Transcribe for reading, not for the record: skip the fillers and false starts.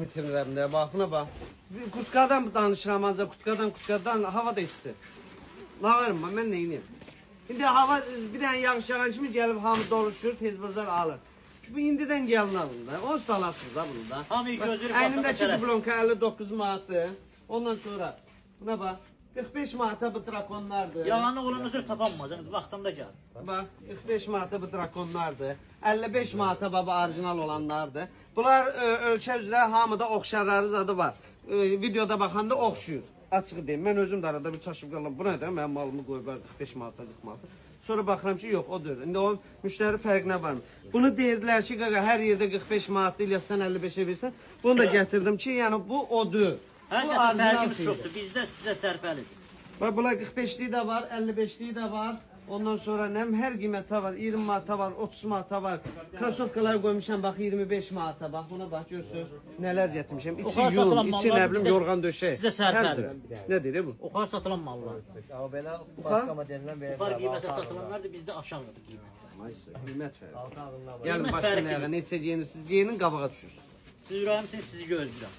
Bitirirəm də, bax buna bax. Qutqadan danışıram ancaq qutqadan hava da isti. Lağırım mən neyiniyim? İndi hava bir dənə yağış yağan kimi gəlib hamı doluşur, tez bazar alır. Bu indidən gəlin alın da. Onsuz da alasınız da bunu da. Hamı gözür əynimdəki dublonka 59 manatdır. Ondan sonra buna bax. 45 manata bu drakonlardır. Yalanı olanınızı tapanmayacaqsınız, vaxtında gəl. Bax, 45 manata bu drakonlardır. 55 manata baba orijinal olanlardır. Bunlar ölçə üzrə hamıda oxşarları zadı var. Videoda baxanda oxşuyur. Açıq deyim, mən özüm də arada bir çaşıb qalıram. Bu nədir? Mənim malımı qoyublar 45 manata, 40 manata. Sonra baxıram ki, yox, o deyil. İndi o müştəri fərqinə varmı? Bunu deyirdilər ki, qaqa, hər yerdə 45 manatda, İlyas sən 55-ə versən. Bunu da gətirdim ki, yəni bu odur. Həqiqətən fərqimiz çoxdur, bizdə sizə sərfəlidir. Bax, bunlar 45'liyi də var, 55'liyi də var. Ondan sonra nəm hər qiymətə var, 20 manata var, 30 manata var. Krasovkalar qoymuşam, bax 25 manata, bax buna bax görsünüz. Nələr gətirmişəm. İçi yun, içi nə bilim yorğan döşək. Sizə sərfəli. Nə deyir bu? Oxar satılan mallar. Amma belə başqa modeldən belə. Oxar qiymətə satılanlar da bizdə aşağıdır qiymət. Qiymət fərqi. Altı ağırlığa var. Yəni başqa nəyə, neçə geyinirsiniz, geyinin qabağa düşürsünüz. Siz ürəyimsiniz, sizi gözləyirəm.